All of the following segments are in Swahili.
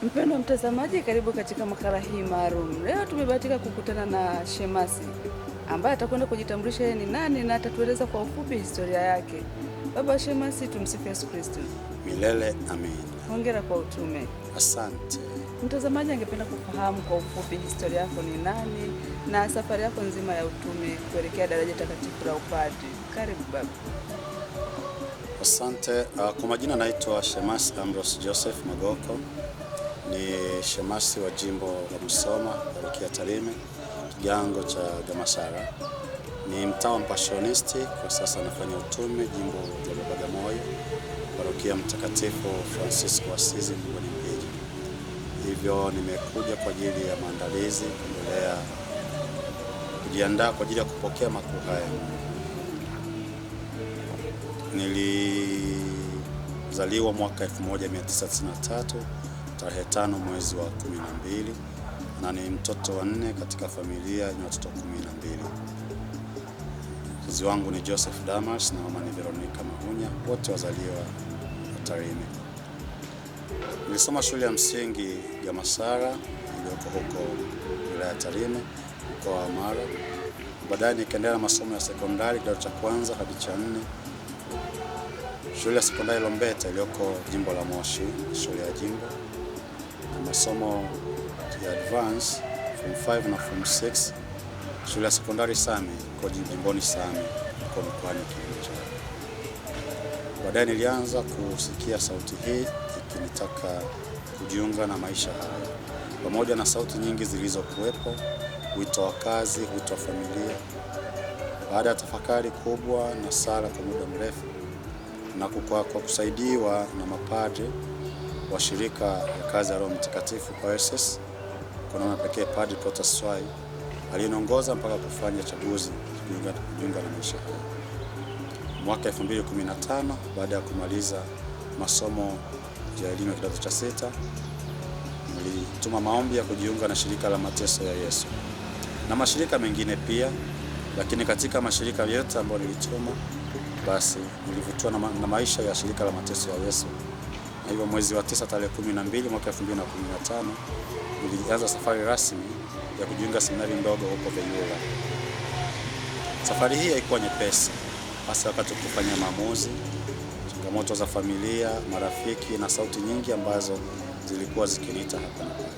Mpendwa mtazamaji, karibu katika makala hii maalum. Leo tumebahatika kukutana na Shemasi ambaye atakwenda kujitambulisha yeye ni nani na atatueleza kwa ufupi historia yake. Baba Shemasi, tumsifu Yesu Kristo. Milele amin. Hongera kwa utume. Asante. Mtazamaji angependa kufahamu kwa ufupi historia yako ni nani na safari yako nzima ya utume kuelekea daraja takatifu la upadri. Karibu baba. Asante. Kwa majina naitwa Shemasi Ambrose Joseph Magoko. Ni shemasi wa jimbo la Musoma, parokia Tarime, kigango cha Gamasara. Ni mtawa mpashonisti, kwa sasa nafanya utume jimbo la Bagamoyo, parokia Mtakatifu Francisco Asizi Mboni Mpiji. Hivyo nimekuja kwa ajili ya maandalizi, kujiandaa kwa ajili ya kupokea makuu haya. Nilizaliwa mwaka 1993 tarehe 5 mwezi wa 12 na ni mtoto wa 4 katika familia yenye watoto 12. Wazazi wangu ni Joseph Damas na mama ni Veronica Mahunya, wote wazaliwa Tarime. Nilisoma shule ya msingi Gamasara iliyoko huko wilaya Tarime, mkoa wa Mara. Baadaye nikaendelea na masomo ya sekondari kidato cha kwanza hadi cha 4 shule ya sekondari Lombeta iliyoko jimbo la Moshi, shule ya jimbo, na masomo ya advance form 5 na form 6 shule ya sekondari Sami kwa jimboni Sami kwa mkoani Kilimanjaro. Baadaye nilianza kusikia sauti hii ikinitaka kujiunga na maisha haya, pamoja na sauti nyingi zilizokuwepo, wito wa kazi, wito wa familia. Baada ya tafakari kubwa na sala kwa muda mrefu na kwa kusaidiwa na mapadri wa shirika ya kazi ya Roho Mtakatifu Paresis, kwa namna pekee Padre Protaswai aliongoza mpaka kufanya chaguzi kujiunga na maisha haya. Mwaka 2015 baada ya kumaliza masomo ya elimu ya kidato cha 6, nilituma maombi ya kujiunga na shirika la mateso ya Yesu na mashirika mengine pia, lakini katika mashirika yote ambayo nilituma, basi nilivutiwa na maisha ya shirika la mateso ya Yesu. Na hivyo mwezi wa 9 tarehe 12 mwaka 2015 nilianza safari rasmi ya kujiunga seminari ndogo huko Veyula. Safari hii haikuwa nyepesi, hasa wakati kufanya maamuzi, changamoto za familia, marafiki na sauti nyingi ambazo zilikuwa zikiniita hapa na pale.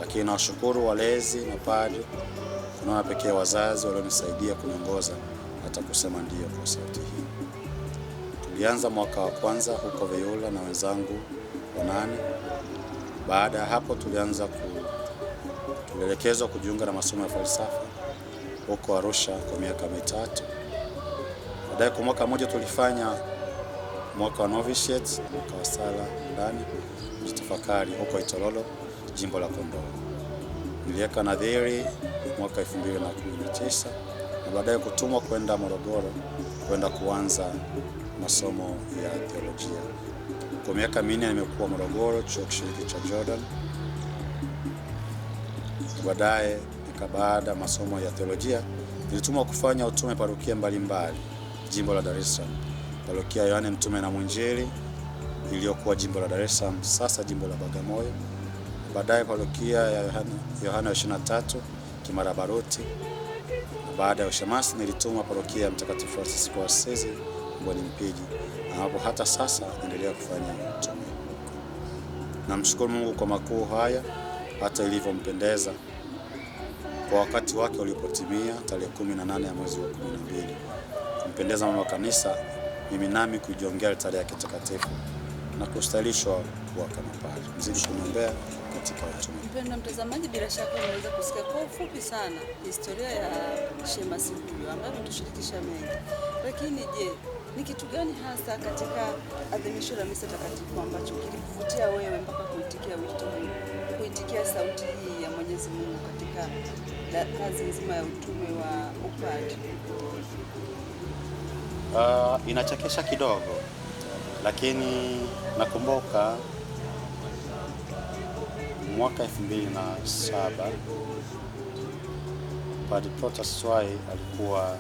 Lakini nawashukuru walezi na padri, kuna pekee wazazi walionisaidia kuniongoza hata kusema ndio kwa sauti hii. Tulianza mwaka wa kwanza huko Veyula na wenzangu wanane. Baada ya hapo tulielekezwa kujiunga na masomo ya falsafa huko Arusha kwa miaka 3. Baadaye kwa mwaka mmoja tulifanya mwaka wa novitiate, mwaka wa sala ndani, kujitafakari huko Itorolo, jimbo la Kondoa. Niliweka nadhiri mwaka 2019 na baadaye kutumwa kwenda Morogoro kwenda kuanza masomo ya teolojia. Kwa miaka 4 nimekuwa Morogoro, chuo kishiriki cha Jordan. Baadaye baada masomo ya teolojia nilitumwa kufanya utume parokia mbalimbali, jimbo la Dar es Salaam, parokia Yohane Mtume na Mwinjili iliyokuwa jimbo la Dar es Salaam, sasa jimbo la Bagamoyo. Baadaye parokia ya Yohana 23 Kimara Baruti. Baada ya ushemasi nilitumwa parokia ya Mtakatifu Francisco Asizi Mboni Mpiji, ambapo hata sasa naendelea kufanya utume. Namshukuru Mungu kwa makuu haya hata ilivyompendeza kwa wakati wake ulipotimia tarehe 18 ya mwezi wa 12, kumpendeza mama kanisa, mimi nami kujiongea altari yake takatifu na kustahilishwa kuwa kama padri. Mzidi kuniombea katika utume. Mpendwa mtazamaji, bila shaka unaweza kusikia kwa ufupi sana historia ya shemasi huyu ambaye ametushirikisha mengi. Lakini je, ni kitu gani hasa katika adhimisho la misa takatifu ambacho kilikuvutia wewe mpaka kuitikia wito huu, kuitikia sauti hii ya Mwenyezi Mungu katika kazi nzima ya utume wa upadri? Inachekesha kidogo, lakini nakumbuka mwaka 2007 Padre Protaswai alikuwa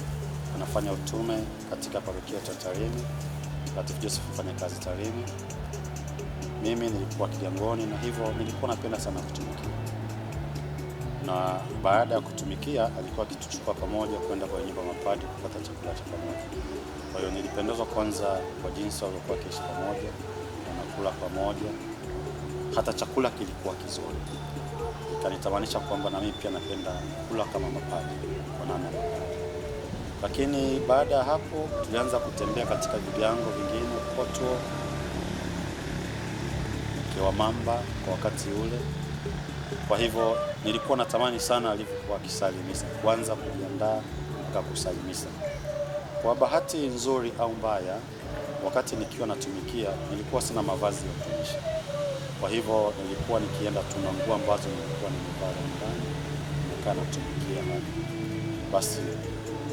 anafanya utume katika parokia ya Tarime, Mtakatifu Joseph fanya kazi Tarime. mimi nilikuwa Kigamboni, na hivyo nilikuwa napenda sana kutumikia, na baada ya kutumikia alikuwa akituchukua pamoja kwenda kwa nyumba mapadri kupata chakula cha pamoja. Kwa hiyo nilipendezwa kwanza kwa jinsi walikuwa wakiishi pamoja, wanakula pamoja, hata chakula kilikuwa kizuri. Ikanitamanisha kwamba na mimi pia napenda kula kama mapadri kwa namna. Lakini baada ya hapo tulianza kutembea katika vigango vingine Poto, Kiwamamba kwa wakati ule. Kwa hivyo nilikuwa natamani sana alivyokuwa akisali misa, kwanza kujiandaa mpaka kusali misa. Kwa bahati nzuri au mbaya, wakati nikiwa natumikia nilikuwa sina mavazi ya utumishi. Kwa hivyo nilikuwa nikienda tu na nguo ambazo nilikuwa nimevaa ndani, nikaa natumikia hadi. Basi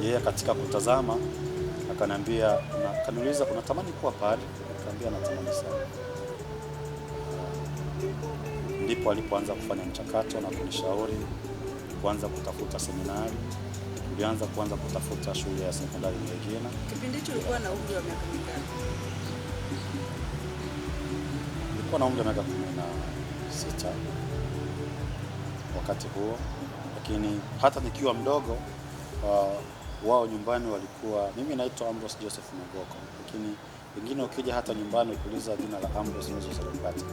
yeye katika kutazama akaniambia, akaniuliza unatamani kuwa padri? Nikamwambia natamani sana. Ndipo alipoanza kufanya mchakato na kunishauri kuanza kutafuta seminari. Tulianza kutafuta shule ya sekondari nyingine. Kipindi hicho ulikuwa na umri wa miaka mingapi? Nilikuwa na umri wa miaka 16 wakati huo, lakini hata nikiwa mdogo wao nyumbani walikuwa, mimi naitwa Ambrose Joseph Magoko, lakini wengine ukija hata nyumbani ukiuliza jina la Ambrose Moses Salopati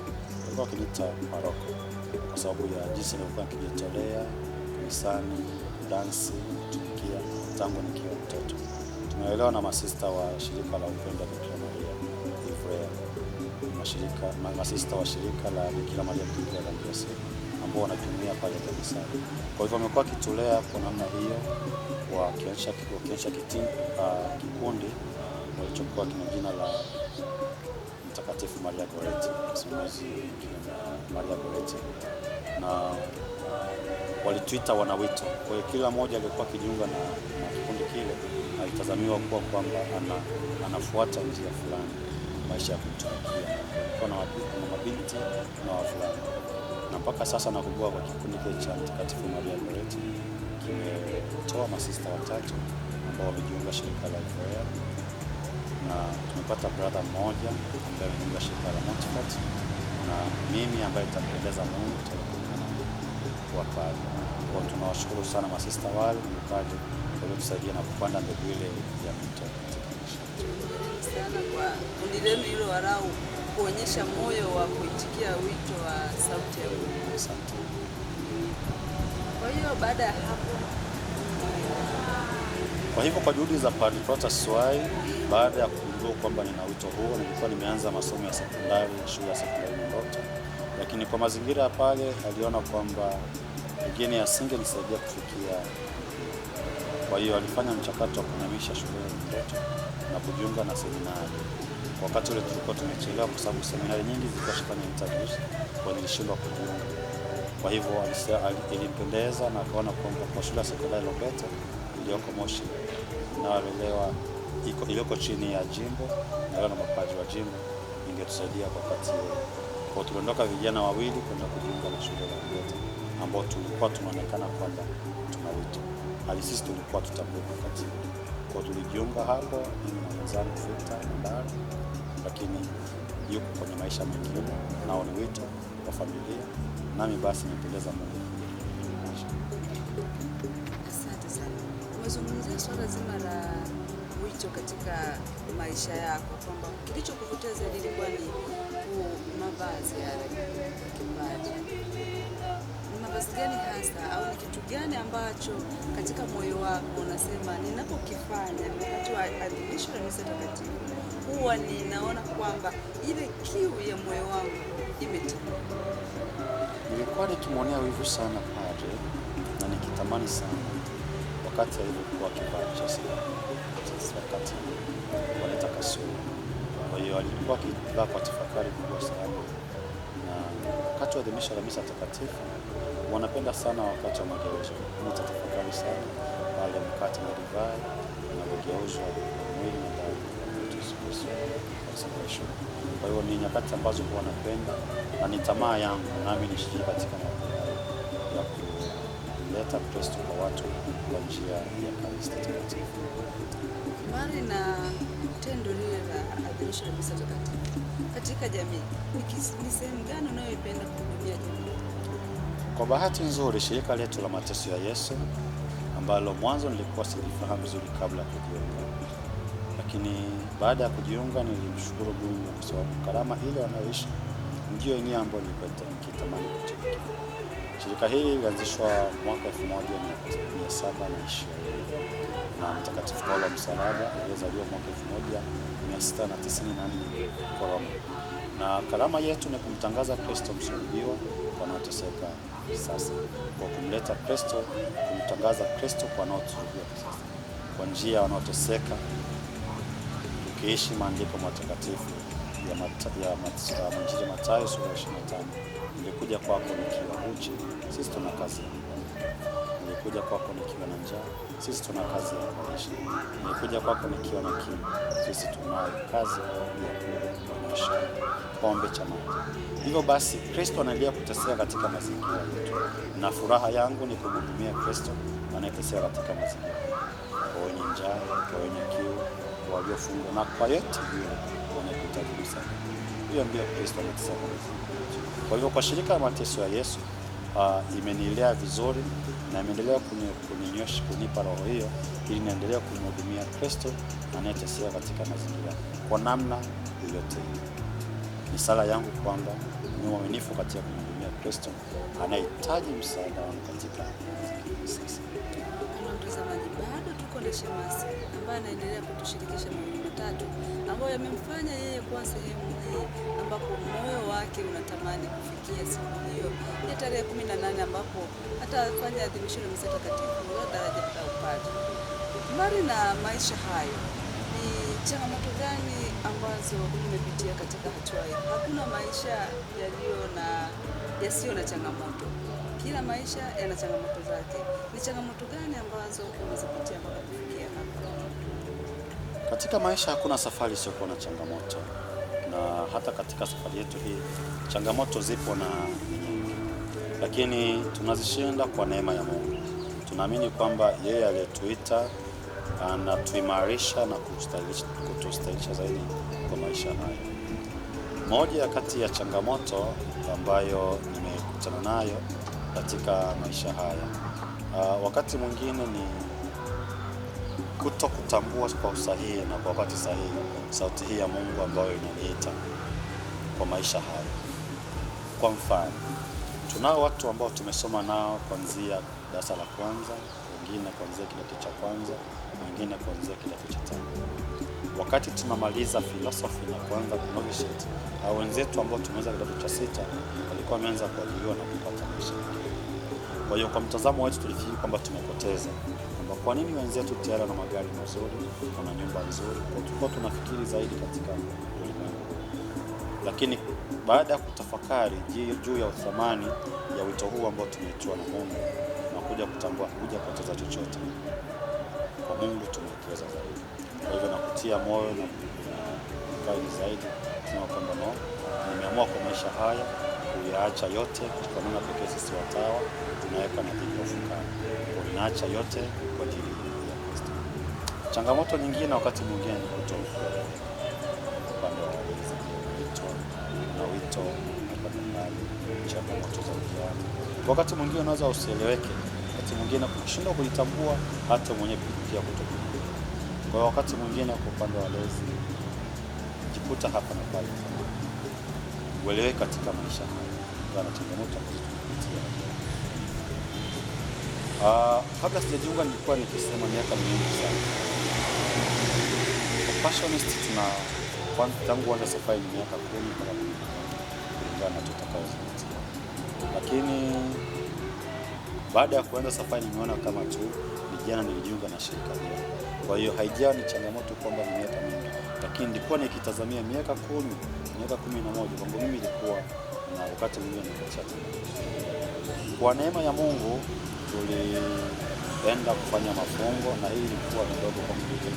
walikuwa wakiniita paroko, kwa sababu ya jinsi nilikuwa nikijitolea kanisani, dansi, kutumikia tangu nikiwa mtoto. Tumeelewa na masista wa shirika la Upendo wa Bikira Maria Ivrea, masista wa shirika la Bikira Maria Bikira la Yesu ambao wanajumuia pale kanisani. Kwa hivyo wamekuwa kitolea kwa namna hiyo, wakiacha kikundi walichokuwa kina jina la Mtakatifu Maria Goretti, msimamizi Maria Goretti, na walituita wanawito. Kwa hiyo kila mmoja alikuwa akijiunga na kikundi kile alitazamiwa kuwa kwamba anafuata njia fulani maisha ya kutumikia, kwa na mabinti na wavulana. Na mpaka sasa nakumbuka kwa kikundi kile cha Mtakatifu Maria Goretti kimetoa masista watatu ambao wamejiunga shirika la Ivrea, na tumepata brother mmoja ambaye amejiunga shirika la Montfort, na mimi ambaye nitampendeza Mungu kwa padri. Kwa tunawashukuru sana masista wale mkaje waliotusaidia na kupanda mbegu ile ya mito katika maisha sana kwa kundi lenu hilo warau kuonyesha moyo wa kuitikia wito wa sauti ya Mungu. Asante. Kwa hiyo baada ya hapo, kwa hivyo kwa juhudi za Padre Protas Swai, baada ya kugundua kwamba nina wito huo, nilikuwa nimeanza masomo ya sekondari shule ya sekondari Moroto, lakini kwa mazingira ya pale aliona kwamba pengine asingenisaidia kufikia. Kwa hiyo alifanya mchakato wa kunamisha shule ya Moroto na kujiunga na seminari. Wakati ule tulikuwa tumechelewa kwa sababu seminari nyingi zilikuwa zifanya interviews, kwa nilishindwa kujiunga. Kwa hivyo ilimpendeza na akaona kwamba kwa shule ya sekondari Lobeto iliyoko Moshi inayolelewa iliyoko chini ya jimbo na mapadri wa jimbo ingetusaidia kwa wakati huo. Kwa tuliondoka vijana wawili kwenda kujiunga na shule ya Lobeto ambao tulikuwa tunaonekana kwamba tuna wito. Hali sisi tulikuwa tutambue wakati huo. Kwa tulijiunga hapo mimi na wenzangu Victor na Ndaro, lakini yuko kwenye maisha mengine, nao ni wito wa familia, nami basi nipendeza Mungu. Asante sana. Umezungumzia swala zima la wito katika maisha yako, kwamba kilichokuvutia zaidi ilikuwa ni mavazi yale ya kipadri. Ni mavazi gani hasa au ni kitu gani ambacho katika moyo wako unasema ninapokifanya wakati wa adhimisho la misa takatifu huwa ninaona kwamba ile kiu ya moyo wangu imetimia? Nilikuwa nikimwonea wivu sana padre na nikitamani sana wakati alikuwa kivaa chesi wakati waleta kasoro. Kwa hiyo alikuwa akivaa kwa tafakari kubwa sana, na wakati wa adhimisho la misa takatifu wanapenda sana wakati wa mageuzo. Nitatafakari sana pale mkate na divai unavyogeuzwa mwili na damu ya Yesu Kristo. Kwa hiyo ni nyakati ambazo huwa napenda na ni tamaa yangu nami nishiriki katika mambo ya kumleta Kristo kwa watu kwa njia ya Ekaristi Takatifu. Mbali na tendo lile la adhimisho la misa takatifu katika jamii, ni sehemu gani unayoipenda kuhudumia jamii? Kwa bahati nzuri, shirika letu la Mateso ya Yesu ambalo mwanzo nilikuwa silifahamu vizuri kabla ya kujiunga, lakini baada ya kujiunga nilimshukuru Mungu kwa sababu karama ile wanayoishi ndio yenyewe ambayo nilikuwa nikitamani kutumikia. Shirika hili lilianzishwa mwaka 1720 na Mtakatifu Paulo wa Msalaba aliyezaliwa mwaka 1694 kwa Roma. Na karama yetu ni kumtangaza Kristo msulubiwa kwa wanaoteseka sasa, kwa kumleta Kristo, kumtangaza Kristo kwa wanaosulubiwa sasa, kwa njia wanaoteseka, tukiishi maandiko matakatifu ya Injili ya Mathayo sura 25. Nilikuja kwako nikiwa uchi, sisi tuna kazi ya nilikuja kwako nikiwa na njaa, sisi tuna kazi ya kuishi. Nilikuja kwako nikiwa na kiu, sisi tunayo kazi ya kuonyesha pombe cha maji. Hivyo basi Kristo anaendelea kuteseka katika mazingira yetu, na furaha yangu ni kumhudumia Kristo anayeteseka katika mazingira, kwa wenye njaa, kwa wenye kiu, kwa waliofungwa, na kwa yote yule anayehitaji msaada. Hiyo ndio Kristo anateseka. Kwa hivyo kwa shirika la Mateso ya Yesu imenilea vizuri na imeendelea kuninyosha, kunipa roho hiyo ili niendelee kumhudumia Kristo anayeteseka katika mazingira kwa namna yoyote. Ni sala yangu kwamba ni mwaminifu katika kumhudumia Kristo anayehitaji msaada wangu katika mazingira sasa. Mtazamaji, bado tuko na shemasi ambaye anaendelea kutushirikisha mambo matatu ambayo yamemfanya yeye kuwa sehemu hii, ambapo moyo wake unatamani kufikia siku hiyo ya tarehe 18 ambapo atafanya adhimisho la misa takatifu la daraja la upadre. Mbali na maisha hayo, ni changamoto gani ambazo umepitia katika hatua hii? Hakuna maisha yasiyo na changamoto. Kila maisha yana changamoto zake. Ni changamoto gani ambazo umezipitia mpaka kufikia hapa? Katika maisha hakuna safari isiyokuwa na changamoto, na hata katika safari yetu hii changamoto zipo na nyingi, lakini tunazishinda kwa neema ya Mungu. Tunaamini kwamba yeye aliyetuita anatuimarisha na kutustahilisha zaidi kwa maisha haya. Moja kati ya changamoto ambayo nimekutana nayo katika maisha haya wakati mwingine ni kutokutambua kwa usahihi na kwa wakati sahihi sauti hii ya Mungu ambayo inaniita kwa maisha haya. Kwa mfano, tunao watu ambao tumesoma nao kuanzia darasa la kwanza, wengine kuanzia kidato cha kwanza, wengine kuanzia kidato cha tano. Wakati tunamaliza philosophy na kuanza novitiate, au wenzetu ambao tumeweza kidato cha sita walikuwa wameanza kuajiriwa na kupata maisha. Kwa hiyo kwa mtazamo wetu tulifikiri kwamba tumepoteza, kwamba kwa nini wenzetu tayari wana magari mazuri, wana nyumba nzuri, kwa tulikuwa tunafikiri zaidi katika ulimwengu. Lakini baada ya kutafakari juu ya uthamani ya wito huu ambao tumeitwa na Mungu na kuja kutambua kuja kupoteza chochote, kwa Mungu tumewekeza zaidi. Kwa hivyo nakutia moyo na kufurahi zaidi tunao kwamba nimeamua kwa maisha haya kuyaacha yote kwa maana pekee sisi watawa tunaweka na dhiki ya ufukara. Ninaacha yote kwa ajili ya Kristo. Changamoto nyingine wakati mwingine ni kutokuelewa upande wa wito na mbali, changamoto za ujana. Wakati mwingine unaweza usieleweke, wakati mwingine kushindwa kujitambua hata mwenyewe kupitia kutokujua. Kwa wakati mwingine kwa upande wa lezi jikuta hapa na pale uelewe katika maisha haya na changamoto ambazo tunapitia. Kabla sijajiunga nilikuwa nikisema miaka mingi sana. Passionist tangu kuanza safari ni miaka 10 mpaka 15 kulingana na tutakayozingatia. Lakini baada ya kuanza safari nimeona kama tu vijana nilijiunga na shirika hili. Kwa hiyo haijawa ni changamoto kwamba ni miaka mingi, lakini nilikuwa nikitazamia miaka 10, miaka 11 kwangu mimi ilikuwa na wakati mwingine nikacha. Kwa neema ya Mungu tulienda kufanya mafungo na hii ilikuwa ndogo kwa mtu.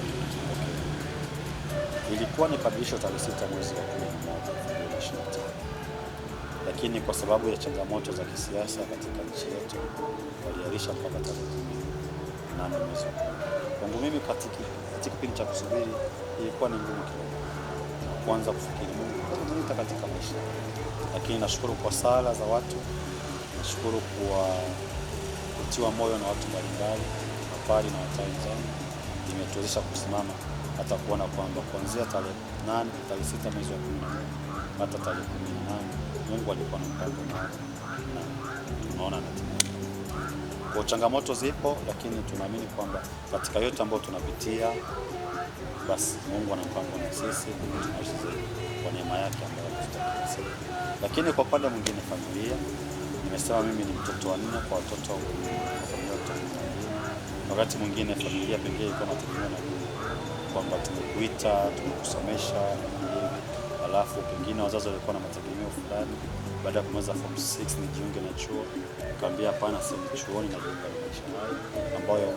Ilikuwa ni kabisho tarehe 6 mwezi wa 11 2025. lakini kwa sababu ya changamoto za kisiasa katika nchi yetu waliahirisha mpaka tarehe 8 mwezi wa 10. Kwangu mimi katika kipindi cha kusubiri ilikuwa ni ngumu kidogo kuanza kufikiri Mungu amenita katika maisha, lakini nashukuru kwa sala za watu, nashukuru kwa kutiwa moyo na watu mbalimbali, mapari na wataalamu, imetuwezesha kusimama hata kuona kwamba kuanzia tarehe 6 mwezi wa 11 hata tarehe 18 Mungu alikuwa na mpango na tunaona natimia. Kwa changamoto zipo, lakini tunaamini kwamba katika yote ambayo tunapitia, basi Mungu ana mpango na sisi, tunaishi kwa neema yake ambayo anatutakia sisi. Lakini kwa upande mwingine familia, nimesema mimi ni mtoto wa 4 kwa watoto wa familia tofauti. Wakati mwingine familia pengine ilikuwa inategemea na kwamba tumekuita, tumekusomesha, alafu pengine wazazi walikuwa na mategemeo fulani. Baada ya kumaliza form 6 nijiunge na chuo, nikamwambia hapana, si chuoni na jiunga na maisha hayo ambayo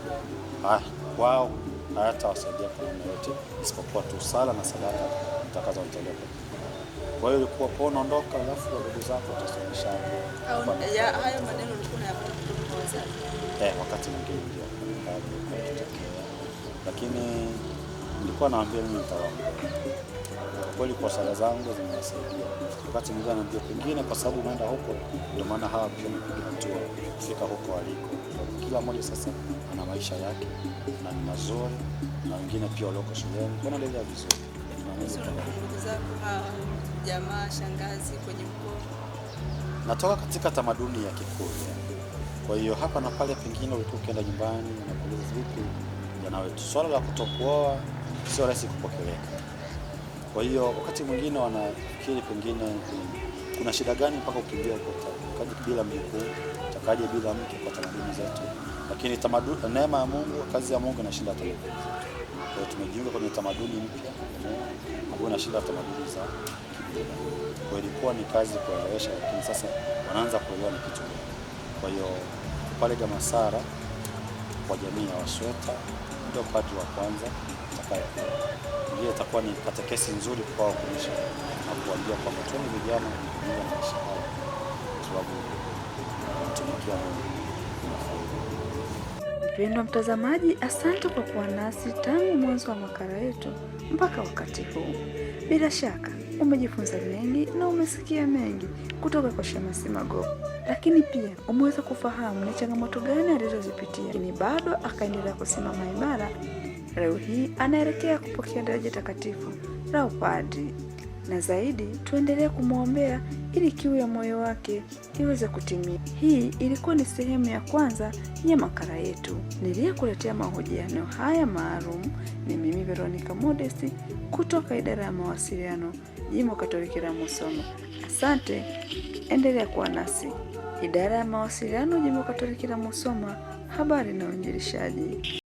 kwao hayatawasaidia kwa namna yote isipokuwa tu sala na sadaka mtakazowatolea. Kwa hiyo ilikuwa po unaondoka, alafu wadogo zako watasomesha. Hayo maneno ulikuwa unayapata kutoka kwa wazazi? Wakati mwingine ndio, lakini nilikuwa naambia mimi nitawaombea. Kwa kweli kwa sala zangu zinasaidia. Wakati mwingine naambia pengine kwa sababu umeenda huko ndio maana hawa pia wamepiga hatua kufika huko waliko. Kila mmoja sasa ana maisha yake na ni mazuri, na wengine pia walioko shuleni wanaendelea vizuri. Ndugu zako jamaa, shangazi kwenye mkoa? Natoka katika tamaduni ya Kikuyu. Kwa hiyo hapa na pale pengine ulikuwa ukienda nyumbani na kuuliza vipi jana wetu. Swala la kutokuoa sio rahisi kupokeleka. Kwa hiyo wakati mwingine wanafikiri pengine kuna shida gani mpaka ukimbia huko kaje bila mjukuu, takaje bila mke kwa tamaduni zetu. Lakini neema ya Mungu, kazi ya Mungu inashinda tamaduni. Kwa hiyo tumejiunga kwenye tamaduni mpya ambayo inashinda tamaduni za kibila. Kwa hiyo ilikuwa ni kazi kuelewesha, lakini sasa wanaanza kuelewa ni kitu gani. Kwa hiyo pale Gamasara kwa jamii ya Wasweta ndio padri wa kwanza atakayekuwa. Ndiye itakuwa ni katekesi nzuri kwao kuonyesha na kuambia kwamba tuone vijana kujiunga na maisha haya kwa sababu tunatumikia Mungu. Mpendwa mtazamaji, asante kwa kuwa nasi tangu mwanzo wa makala yetu mpaka wakati huu. Bila shaka umejifunza mengi na umesikia mengi kutoka kwa Shemasi Magogo, lakini pia umeweza kufahamu ni changamoto gani alizozipitia, lakini bado akaendelea kusimama imara. Leo hii anaelekea kupokea daraja takatifu la upadri, na zaidi tuendelee kumwombea ili kiu ya moyo wake iweze kutimia. Hii ilikuwa ni sehemu ya kwanza ya makala yetu. Niliyekuletea mahojiano haya maalum ni mimi Veronica Modesti kutoka idara ya mawasiliano Jimbo Katoliki la Musoma. Asante, endelea kuwa nasi. Idara ya mawasiliano Jimbo Katoliki la Musoma, habari na uinjilishaji.